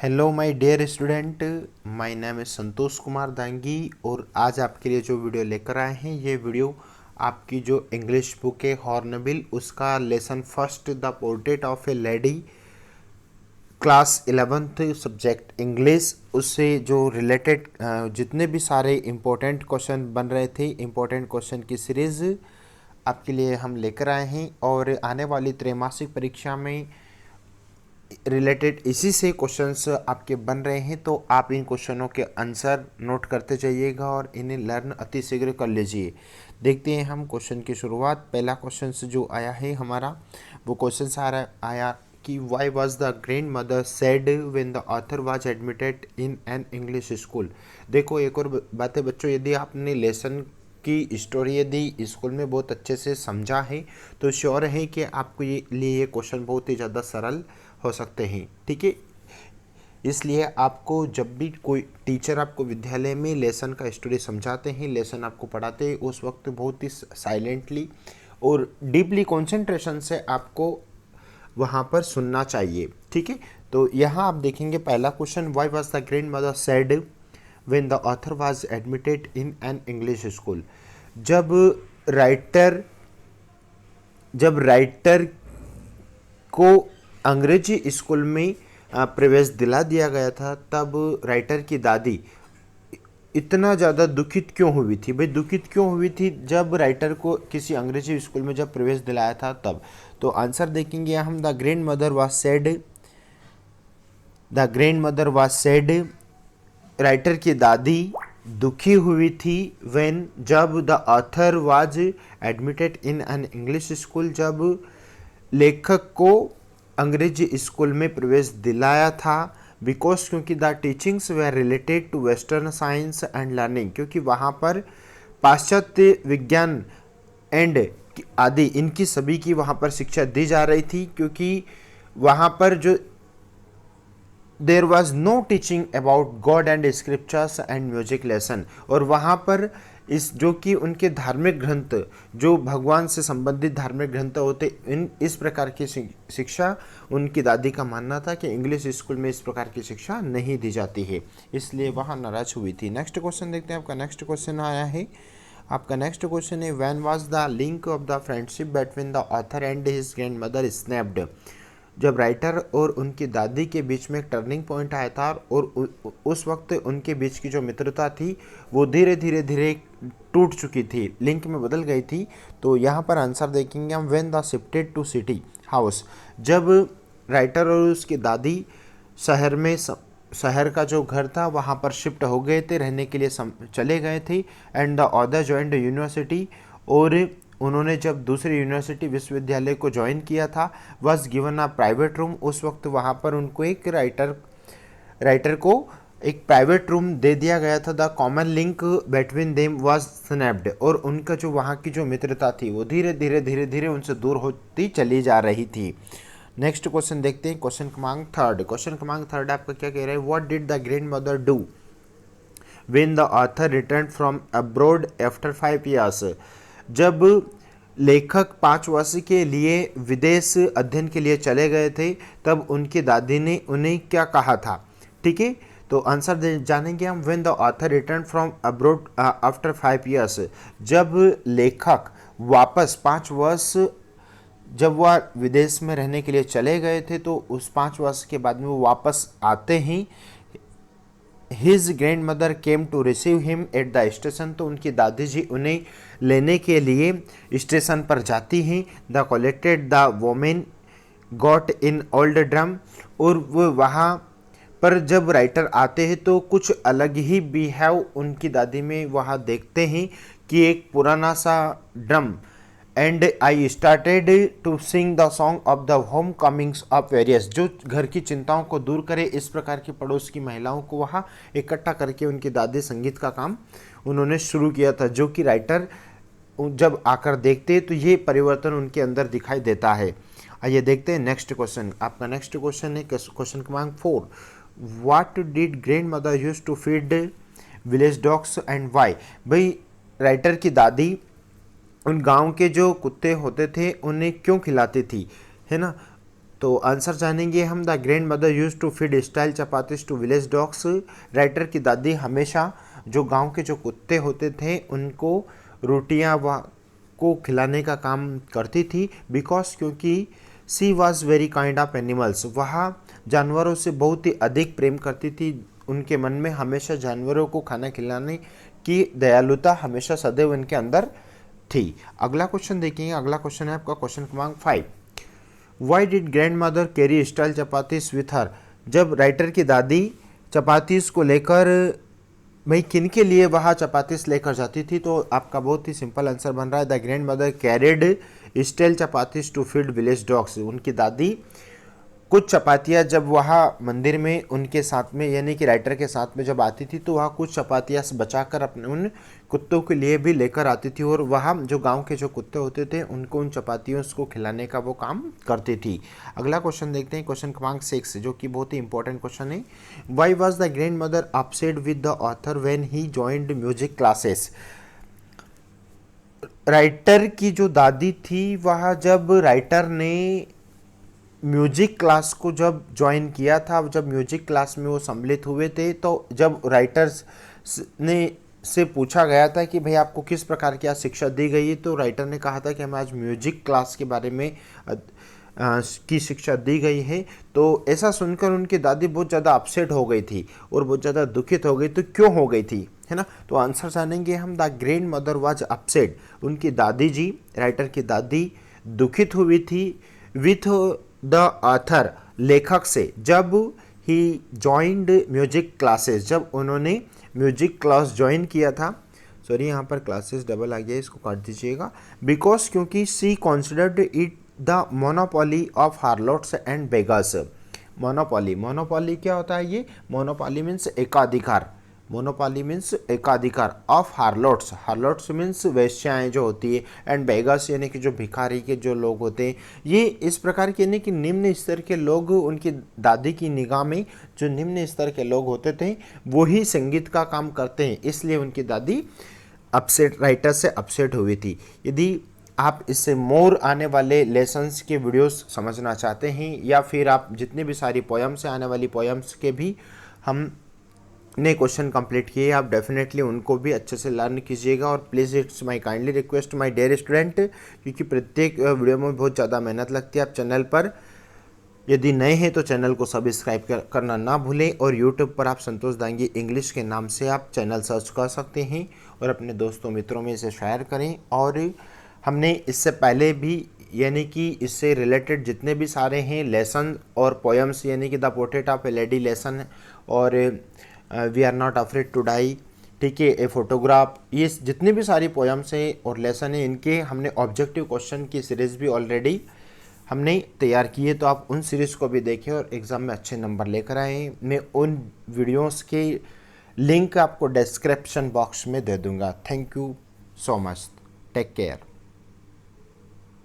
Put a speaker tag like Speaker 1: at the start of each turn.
Speaker 1: Hello my dear student, my name is Santosh Kumar Dangi और आज आपके लिए जो वीडियो लेकर आए हैं ये वीडियो आपकी जो इंग्लिश बुक है हॉर्नबिल उसका lesson first the portrait of a lady class 11th subject English उससे जो रिलेटेड जितने भी सारे इम्पोर्टेंट क्वेश्चन बन रहे थे इम्पोर्टेंट क्वेश्चन की सीरीज़ आपके लिए हम लेकर आए हैं और आने वाली त्रैमासिक परीक्षा में रिलेटेड इसी से क्वेश्चंस आपके बन रहे हैं, तो आप इन क्वेश्चनों के आंसर नोट करते जाइएगा और इन्हें लर्न अति शीघ्र कर लीजिए। देखते हैं हम क्वेश्चन की शुरुआत। पहला क्वेश्चन जो आया है हमारा वो क्वेश्चन आया कि why was the grand mother said when the author was admitted in an English school. देखो एक और बात है बच्चों, यदि आपने लेसन की स्टोरी यदि स्कूल में बहुत अच्छे से समझा है तो श्योर है कि आपको ये क्वेश्चन बहुत ही ज़्यादा सरल हो सकते हैं। ठीक है, इसलिए आपको जब भी कोई टीचर आपको विद्यालय में लेसन का स्टोरी समझाते हैं, लेसन आपको पढ़ाते हैं, उस वक्त बहुत ही साइलेंटली और डीपली कंसंट्रेशन से आपको वहाँ पर सुनना चाहिए। ठीक है, तो यहाँ आप देखेंगे पहला question, why was the grand mother sad when the author was admitted in an English school. जब राइटर को अंग्रेजी स्कूल में प्रवेश दिला दिया गया था तब राइटर की दादी इतना ज़्यादा दुखित क्यों हुई थी। भाई दुखित क्यों हुई थी जब राइटर को किसी अंग्रेजी स्कूल में जब प्रवेश दिलाया था तब। तो आंसर देखेंगे हम, the grand mother was said writer की दादी दुखी हुई थी व्हेन जब the author was admitted in an English school, जब लेखक को अंग्रेजी स्कूल में प्रवेश दिलाया था। बिकॉज क्योंकि the teachings they related to western science and learning, क्योंकि वहाँ पर पाश्चात्य विज्ञान एंड आदि इनकी सभी की वहाँ पर शिक्षा दी जा रही थी, क्योंकि वहाँ पर जो there was no teaching about God and scriptures and music lesson, और वहाँ पर इस जो कि उनके धार्मिक ग्रंथ जो भगवान से संबंधित धार्मिक ग्रंथ होते इस प्रकार की शिक्षा उनकी दादी का मानना था कि इंग्लिश स्कूल में इस प्रकार की शिक्षा नहीं दी जाती है, इसलिए वहाँ नाराज हुई थी। नेक्स्ट क्वेश्चन देखते हैं। आपका नेक्स्ट क्वेश्चन आया है, आपका नेक्स्ट क्वेश्चन है, when was the link of the friendship between the author and his grand mother snapped. जब राइटर और उनकी दादी के बीच में एक टर्निंग पॉइंट आया था और उस वक्त उनके बीच की जो मित्रता थी वो धीरे धीरे टूट चुकी थी, लिंक में बदल गई थी। तो यहाँ पर आंसर देखेंगे हम, when the shifted to city house. जब राइटर और उसकी दादी शहर का जो घर था वहाँ पर शिफ्ट हो गए थे, रहने के लिए चले गए थे। And the author joined university, और उन्होंने जब दूसरी यूनिवर्सिटी विश्वविद्यालय को ज्वाइन किया था, was given a private room. उस वक्त वहाँ पर उनको एक राइटर को एक प्राइवेट रूम दे दिया गया था। The common link between them was snapped, और उनका जो वहाँ की जो मित्रता थी वो धीरे धीरे उनसे दूर होती चली जा रही थी। नेक्स्ट क्वेश्चन देखते हैं, क्वेश्चन क्रमांक थर्ड आपका क्या कह रहा है, what did the grand mother do when the author return from abroad after 5 years। जब लेखक 5 वर्ष के लिए विदेश अध्ययन के लिए चले गए थे तब उनकी दादी ने उन्हें क्या कहा था। ठीक है, तो आंसर जानेंगे हम, when the author return from abroad after 5 years। जब लेखक वापस 5 वर्ष जब वह विदेश में रहने के लिए चले गए थे तो उस 5 वर्ष के बाद में वो वापस आते हैं। His grandmother came to receive him at the station, तो उनकी दादी जी उन्हें लेने के लिए स्टेशन पर जाती हैं। The collected the women got in old drum, और वो वहाँ पर जब राइटर आते हैं तो कुछ अलग ही बिहेव उनकी दादी में वहाँ देखते हैं कि एक पुराना सा drum. And I started to sing the song of the homecomings of various, जो घर की चिंताओं को दूर करे इस प्रकार की पड़ोस की महिलाओं को वहाँ इकट्ठा करके उनकी दादी संगीत का काम उन्होंने शुरू किया था, जो कि राइटर जब आकर देखते तो ये परिवर्तन उनके अंदर दिखाई देता है। आइए देखते हैं नेक्स्ट क्वेश्चन। आपका नेक्स्ट क्वेश्चन है क्वेश्चन क्रमांक 4, what did grandmother use to feed village dogs and why. भाई राइटर की दादी उन गांव के जो कुत्ते होते थे उन्हें क्यों खिलाती थी, है ना। तो आंसर जानेंगे हम। The grandmother use to feed stale chapatis to village dogs. Writer की दादी हमेशा जो गांव के जो कुत्ते होते थे उनको रोटियां व को खिलाने का काम करती थी। बिकॉज क्योंकि she was very kind of animals, वह जानवरों से बहुत ही अधिक प्रेम करती थी। उनके मन में हमेशा जानवरों को खाना खिलाने की दयालुता हमेशा सदैव उनके अंदर थी। अगला क्वेश्चन देखेंगे। अगला क्वेश्चन है आपका क्वेश्चन क्रमांक 5। Why did grand mother carry style chapatis with her. जब राइटर की दादी चपातीस को लेकर भाई किन के लिए वह चपातीस लेकर जाती थी, तो आपका बहुत ही सिंपल आंसर बन रहा है the grandmother carried stale chapatis to feed village dogs. उनकी दादी कुछ चपातियाँ जब वह मंदिर में उनके साथ में यानी कि राइटर के साथ में जब आती थी तो वह कुछ चपातियाँ बचाकर अपने उन कुत्तों के लिए भी लेकर आती थी, और वह जो गांव के जो कुत्ते होते थे उनको उन चपातियों को खिलाने का वो काम करती थी। अगला क्वेश्चन देखते हैं, क्वेश्चन क्रमांक 6, जो कि बहुत ही इंपॉर्टेंट क्वेश्चन है। Why was the grand mother upset with the author when he joined music classes. Writer की जो दादी थी वह जब राइटर ने म्यूजिक क्लास को जब ज्वाइन किया था, जब म्यूजिक क्लास में वो सम्मिलित हुए थे, तो जब राइटर्स ने से पूछा गया था कि भाई आपको किस प्रकार की आज शिक्षा दी गई है, तो राइटर ने कहा था कि हमें आज म्यूजिक क्लास के बारे में की शिक्षा दी गई है। तो ऐसा सुनकर उनकी दादी बहुत ज़्यादा अपसेट हो गई थी और बहुत ज़्यादा दुखित हो गई। तो क्यों हो गई थी, है ना? तो आंसर जानेंगे हम। The grand mother was upset. उनकी दादी जी, राइटर की दादी दुखित हुई थी विथ द ऑथर, लेखक से, जब ही जॉइंड म्यूजिक क्लासेस, जब उन्होंने म्यूजिक क्लास ज्वाइन किया था। सॉरी, यहाँ पर क्लासेस डबल आ गया, इसको काट दीजिएगा। बिकॉज क्योंकि she considered it the monopoly of harlots and beggars. Monopoly, monopoly क्या होता है? ये मोनोपोली मीन्स एकाधिकार, मोनोपोली मीन्स एकाधिकार ऑफ हार्लोट्स, हार्लोट्स मीन्स वेश्याएं जो होती है, एंड बेगर्स यानी कि जो भिखारी के जो लोग होते हैं, ये इस प्रकार के यानी कि निम्न स्तर के लोग, उनकी दादी की निगाह में जो निम्न स्तर के लोग होते थे वो ही संगीत का काम करते हैं, इसलिए उनकी दादी अपसेट, राइटर से अपसेट हुई थी। यदि आप इससे मोर आने वाले लेसन्स के वीडियोस समझना चाहते हैं, या फिर आप जितने भी सारी पोयम से आने वाली पोयम्स के भी हम ने क्वेश्चन कंप्लीट किए, आप डेफिनेटली उनको भी अच्छे से लर्न कीजिएगा। और please it's my kindly request my dear student, क्योंकि प्रत्येक वीडियो में बहुत ज़्यादा मेहनत लगती है। आप चैनल पर यदि नए हैं तो चैनल को सब्सक्राइब करना ना भूलें, और यूट्यूब पर आप संतोष दांगी इंग्लिश के नाम से आप चैनल सर्च कर सकते हैं, और अपने दोस्तों मित्रों में इसे शेयर करें। और हमने इससे पहले भी यानी कि इससे रिलेटेड जितने भी सारे हैं लेसन और पोएम्स, यानी कि the portrait of a lady lesson और we are not afraid to die, ठीक है, ए फोटोग्राफ, ये जितनी भी सारी पोएम्स हैं और लेसन हैं, इनके हमने ऑब्जेक्टिव क्वेश्चन की सीरीज़ भी ऑलरेडी हमने तैयार की है। तो आप उन सीरीज़ को भी देखें और एग्ज़ाम में अच्छे नंबर लेकर आए। मैं उन वीडियोस के लिंक आपको डिस्क्रिप्शन बॉक्स में दे दूंगा। Thank you so much, take care.